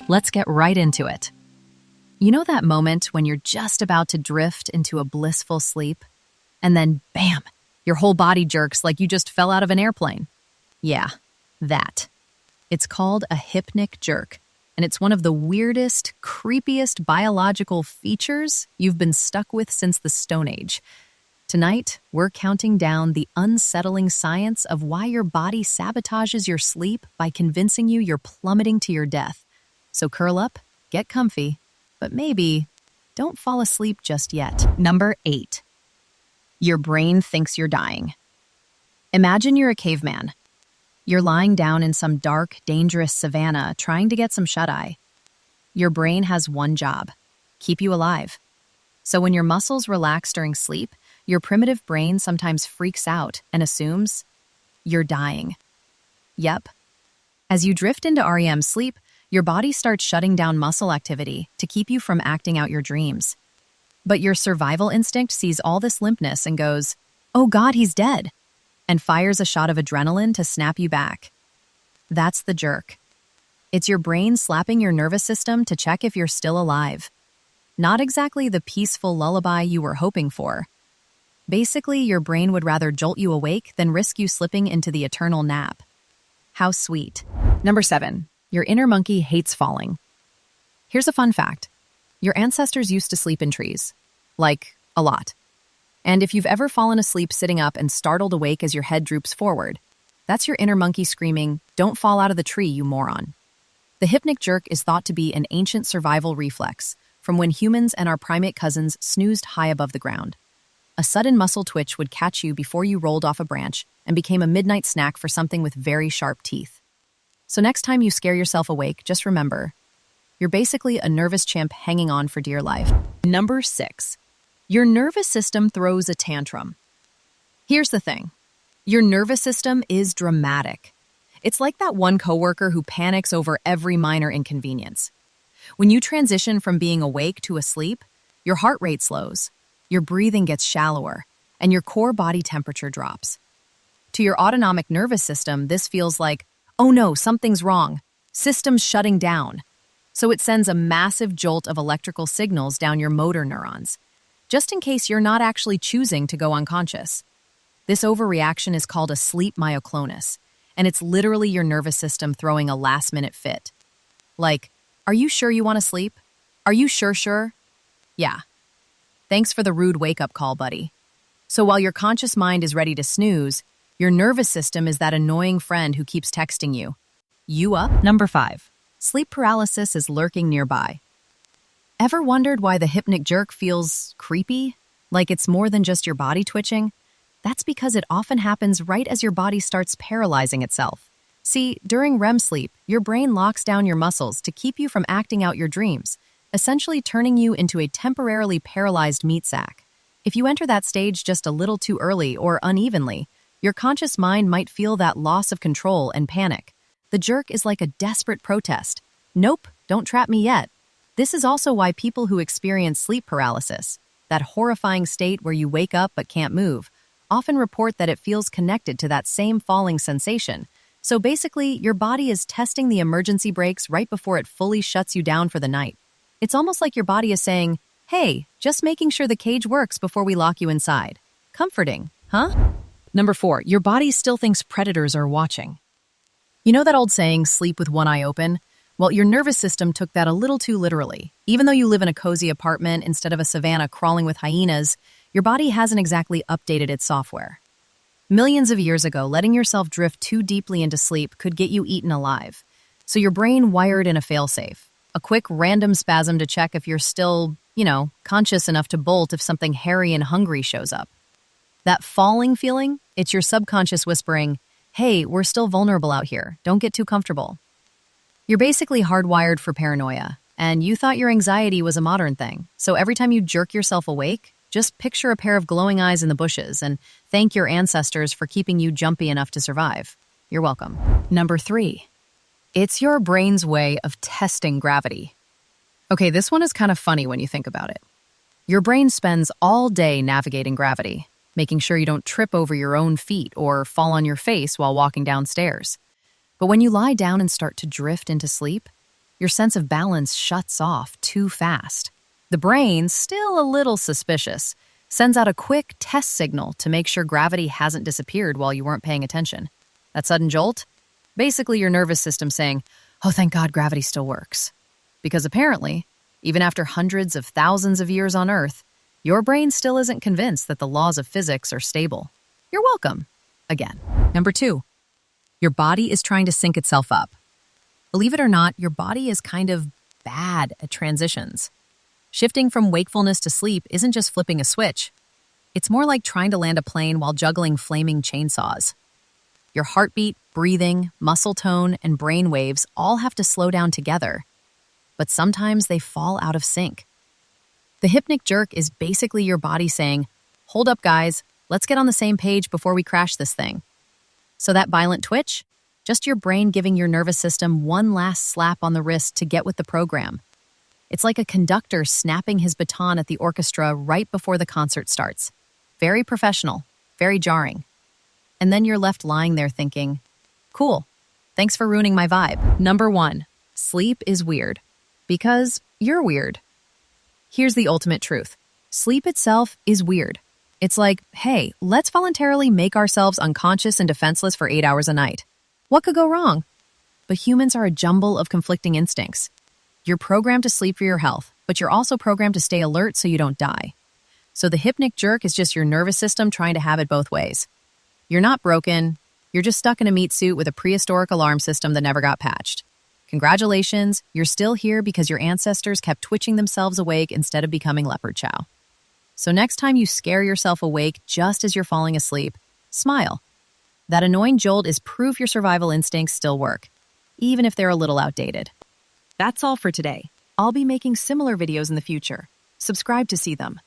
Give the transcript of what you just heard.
Let's get right into it. You know that moment when you're just about to drift into a blissful sleep? And then, bam, your whole body jerks like you just fell out of an airplane. Yeah, that. It's called a hypnic jerk, and it's one of the weirdest, creepiest biological features you've been stuck with since the Stone Age. Tonight, we're counting down the unsettling science of why your body sabotages your sleep by convincing you you're plummeting to your death. So curl up, get comfy, but maybe don't fall asleep just yet. Number 8. Your brain thinks you're dying. Imagine you're a caveman. You're lying down in some dark, dangerous savanna trying to get some shut-eye. Your brain has one job: keep you alive. So when your muscles relax during sleep, your primitive brain sometimes freaks out and assumes you're dying. Yep. As you drift into REM sleep, your body starts shutting down muscle activity to keep you from acting out your dreams. But your survival instinct sees all this limpness and goes, "Oh God, he's dead," and fires a shot of adrenaline to snap you back. That's the jerk. It's your brain slapping your nervous system to check if you're still alive. Not exactly the peaceful lullaby you were hoping for. Basically, your brain would rather jolt you awake than risk you slipping into the eternal nap. How sweet. Number 7. Your inner monkey hates falling. Here's a fun fact. Your ancestors used to sleep in trees. Like, a lot. And if you've ever fallen asleep sitting up and startled awake as your head droops forward, that's your inner monkey screaming, "Don't fall out of the tree, you moron." The hypnic jerk is thought to be an ancient survival reflex from when humans and our primate cousins snoozed high above the ground. A sudden muscle twitch would catch you before you rolled off a branch and became a midnight snack for something with very sharp teeth. So next time you scare yourself awake, just remember, you're basically a nervous chimp hanging on for dear life. Number 6. Your nervous system throws a tantrum. Here's the thing. Your nervous system is dramatic. It's like that one coworker who panics over every minor inconvenience. When you transition from being awake to asleep, your heart rate slows, your breathing gets shallower, and your core body temperature drops. To your autonomic nervous system, this feels like, "Oh no, something's wrong. System's shutting down." So it sends a massive jolt of electrical signals down your motor neurons, just in case you're not actually choosing to go unconscious. This overreaction is called a sleep myoclonus, and it's literally your nervous system throwing a last-minute fit. Like, "Are you sure you want to sleep? Are you sure? Yeah. Thanks for the rude wake-up call, buddy." So while your conscious mind is ready to snooze, your nervous system is that annoying friend who keeps texting you. You up? Number 5. Sleep paralysis is lurking nearby. Ever wondered why the hypnic jerk feels creepy? Like it's more than just your body twitching? That's because it often happens right as your body starts paralyzing itself. See, during REM sleep, your brain locks down your muscles to keep you from acting out your dreams, essentially turning you into a temporarily paralyzed meat sack. If you enter that stage just a little too early or unevenly, your conscious mind might feel that loss of control and panic. The jerk is like a desperate protest. "Nope, don't trap me yet." This is also why people who experience sleep paralysis, that horrifying state where you wake up but can't move, often report that it feels connected to that same falling sensation. So basically, your body is testing the emergency brakes right before it fully shuts you down for the night. It's almost like your body is saying, "Hey, just making sure the cage works before we lock you inside." Comforting, huh? Number 4, your body still thinks predators are watching. You know that old saying, "sleep with one eye open"? Well, your nervous system took that a little too literally. Even though you live in a cozy apartment instead of a savanna crawling with hyenas, your body hasn't exactly updated its software. Millions of years ago, letting yourself drift too deeply into sleep could get you eaten alive. So your brain wired in a failsafe, a quick random spasm to check if you're still, conscious enough to bolt if something hairy and hungry shows up. That falling feeling, it's your subconscious whispering, "Hey, we're still vulnerable out here. Don't get too comfortable." You're basically hardwired for paranoia, and you thought your anxiety was a modern thing. So every time you jerk yourself awake, just picture a pair of glowing eyes in the bushes and thank your ancestors for keeping you jumpy enough to survive. You're welcome. Number 3. It's your brain's way of testing gravity. Okay, this one is kind of funny when you think about it. Your brain spends all day navigating gravity, making sure you don't trip over your own feet or fall on your face while walking downstairs. But when you lie down and start to drift into sleep, Your sense of balance shuts off too fast. The brain, still a little suspicious, sends out a quick test signal to make sure gravity hasn't disappeared while you weren't paying attention. That sudden jolt? Basically your nervous system saying, "Oh, thank God gravity still works." Because apparently, even after hundreds of thousands of years on Earth, your brain still isn't convinced that the laws of physics are stable. You're welcome. Again. Number 2, your body is trying to sync itself up. Believe it or not, your body is kind of bad at transitions. Shifting from wakefulness to sleep isn't just flipping a switch. It's more like trying to land a plane while juggling flaming chainsaws. Your heartbeat, breathing, muscle tone, and brain waves all have to slow down together. But sometimes they fall out of sync. The hypnic jerk is basically your body saying, "Hold up, guys, let's get on the same page before we crash this thing." So that violent twitch? Just your brain giving your nervous system one last slap on the wrist to get with the program. It's like a conductor snapping his baton at the orchestra right before the concert starts. Very professional, very jarring. And then you're left lying there thinking, cool, thanks for ruining my vibe. Number 1, sleep is weird. Because you're weird. Here's the ultimate truth. Sleep itself is weird. It's like, hey, let's voluntarily make ourselves unconscious and defenseless for 8 hours a night. What could go wrong? But humans are a jumble of conflicting instincts. You're programmed to sleep for your health, but you're also programmed to stay alert so you don't die. So the hypnic jerk is just your nervous system trying to have it both ways. You're not broken. You're just stuck in a meat suit with a prehistoric alarm system that never got patched. Congratulations, you're still here because your ancestors kept twitching themselves awake instead of becoming leopard chow. So next time you scare yourself awake just as you're falling asleep, smile. That annoying jolt is proof your survival instincts still work, even if they're a little outdated. That's all for today. I'll be making similar videos in the future. Subscribe to see them.